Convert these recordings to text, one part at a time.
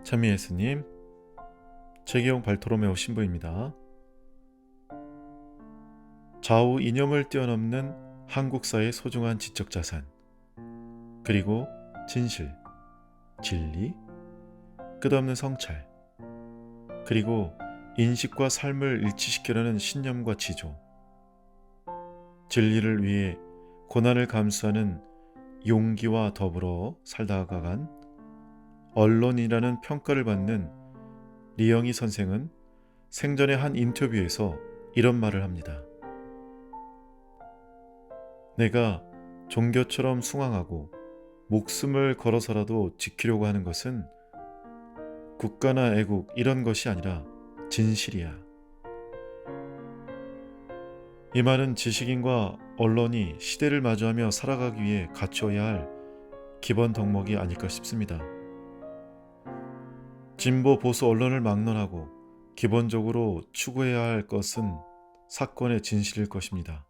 찬미 예수님, 최기용 발토로메오 신부입니다. 좌우 이념을 뛰어넘는 한국사의 소중한 지적 자산, 그리고 진실, 진리, 끝없는 성찰, 그리고 인식과 삶을 일치시키려는 신념과 지조, 진리를 위해 고난을 감수하는 용기와 더불어 살다가간 언론이라는 평가를 받는 리영희 선생은 생전의 한 인터뷰에서 이런 말을 합니다. 내가 종교처럼 숭앙하고 목숨을 걸어서라도 지키려고 하는 것은 국가나 애국 이런 것이 아니라 진실이야. 이 말은 지식인과 언론이 시대를 마주하며 살아가기 위해 갖춰야 할 기본 덕목이 아닐까 싶습니다. 진보 보수 언론을 막론하고 기본적으로 추구해야 할 것은 사건의 진실일 것입니다.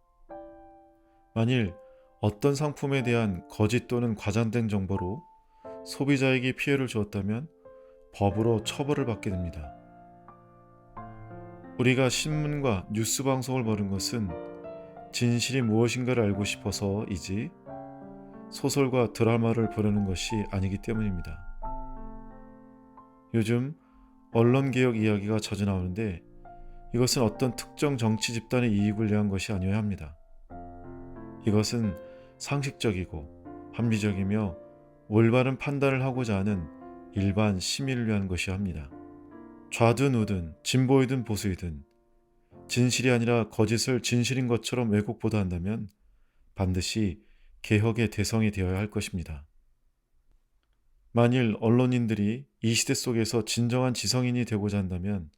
만일 어떤 상품에 대한 거짓 또는 과장된 정보로 소비자에게 피해를 주었다면 법으로 처벌을 받게 됩니다. 우리가 신문과 뉴스 방송을 보는 것은 진실이 무엇인가를 알고 싶어서이지 소설과 드라마를 보려는 것이 아니기 때문입니다. 요즘 언론개혁 이야기가 자주 나오는데 이것은 어떤 특정 정치 집단의 이익을 위한 것이 아니어야 합니다. 이것은 상식적이고 합리적이며 올바른 판단을 하고자 하는 일반 시민을 위한 것이어야 합니다. 좌든 우든 진보이든 보수이든 진실이 아니라 거짓을 진실인 것처럼 왜곡보다 한다면 반드시 개혁의 대상이 되어야 할 것입니다. 만일 언론인들이 이 시대 속에서 진정한 지성인이 되고자 한다면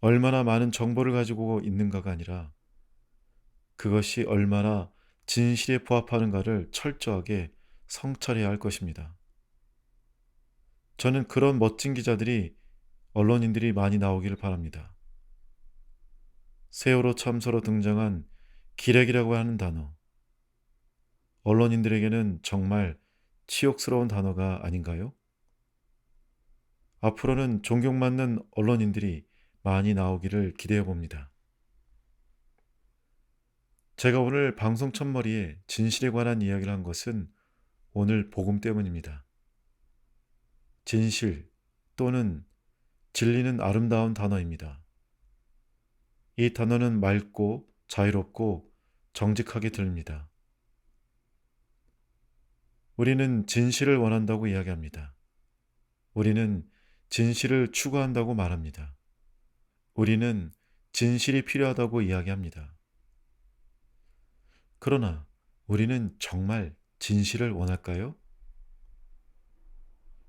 얼마나 많은 정보를 가지고 있는가가 아니라 그것이 얼마나 진실에 부합하는가를 철저하게 성찰해야 할 것입니다. 저는 그런 멋진 기자들이 언론인들이 많이 나오기를 바랍니다. 세월호 참사로 등장한 기레기라고 하는 단어, 언론인들에게는 정말 치욕스러운 단어가 아닌가요? 앞으로는 존경받는 언론인들이 많이 나오기를 기대해 봅니다. 제가 오늘 방송 첫머리에 진실에 관한 이야기를 한 것은 오늘 복음 때문입니다. 진실 또는 진리는 아름다운 단어입니다. 이 단어는 맑고 자유롭고 정직하게 들립니다. 우리는 진실을 원한다고 이야기합니다. 우리는 진실을 추구한다고 말합니다. 우리는 진실이 필요하다고 이야기합니다. 그러나 우리는 정말 진실을 원할까요?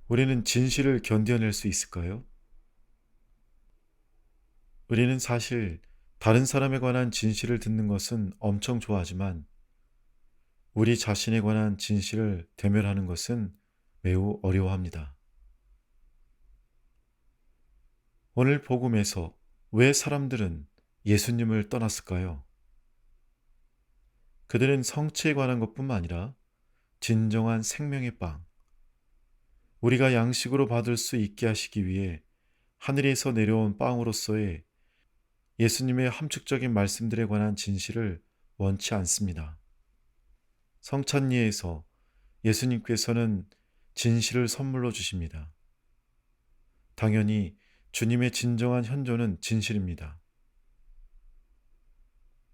우리는 진실을 견뎌낼 수 있을까요? 우리는 사실 다른 사람에 관한 진실을 듣는 것은 엄청 좋아하지만 우리 자신에 관한 진실을 대면하는 것은 매우 어려워합니다. 오늘 복음에서 왜 사람들은 예수님을 떠났을까요? 그들은 성취에 관한 것뿐만 아니라 진정한 생명의 빵, 우리가 양식으로 받을 수 있게 하시기 위해 하늘에서 내려온 빵으로서의 예수님의 함축적인 말씀들에 관한 진실을 원치 않습니다. 성찬리에서 예수님께서는 진실을 선물로 주십니다. 당연히 주님의 진정한 현존은 진실입니다.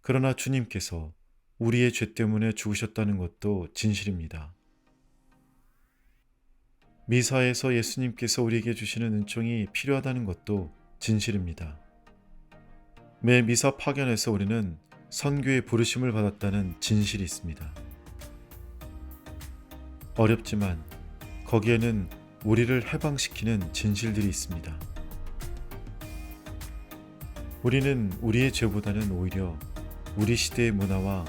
그러나 주님께서 우리의 죄 때문에 죽으셨다는 것도 진실입니다. 미사에서 예수님께서 우리에게 주시는 은총이 필요하다는 것도 진실입니다. 매 미사 파견에서 우리는 선교의 부르심을 받았다는 진실이 있습니다. 어렵지만 거기에는 우리를 해방시키는 진실들이 있습니다. 우리는 우리의 죄보다는 오히려 우리 시대의 문화와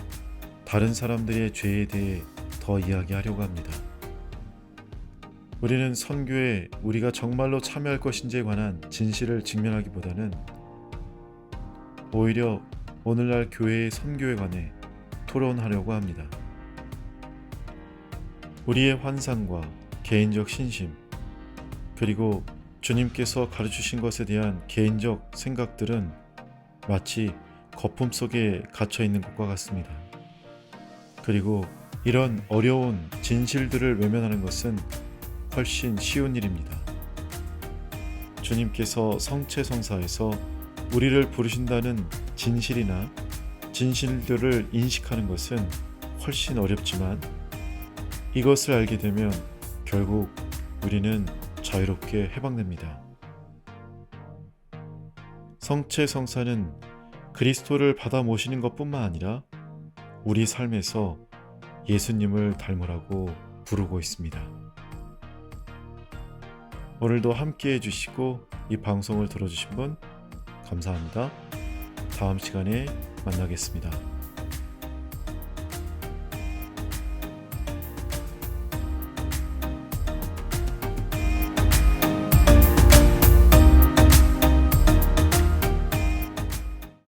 다른 사람들의 죄에 대해 더 이야기하려고 합니다. 우리는 선교에 우리가 정말로 참여할 것인지에 관한 진실을 직면하기보다는 오히려 오늘날 교회의 선교에 관해 토론하려고 합니다. 우리의 환상과 개인적 신심, 그리고 주님께서 가르치신 것에 대한 개인적 생각들은 마치 거품 속에 갇혀 있는 것과 같습니다. 그리고 이런 어려운 진실들을 외면하는 것은 훨씬 쉬운 일입니다. 주님께서 성체성사에서 우리를 부르신다는 진실이나 진실들을 인식하는 것은 훨씬 어렵지만 이것을 알게 되면 결국 우리는 자유롭게 해방됩니다. 성체성사는 그리스도를 받아 모시는 것뿐만 아니라 우리 삶에서 예수님을 닮으라고 부르고 있습니다. 오늘도 함께 해주시고 이 방송을 들어주신 분 감사합니다. 다음 시간에 만나겠습니다.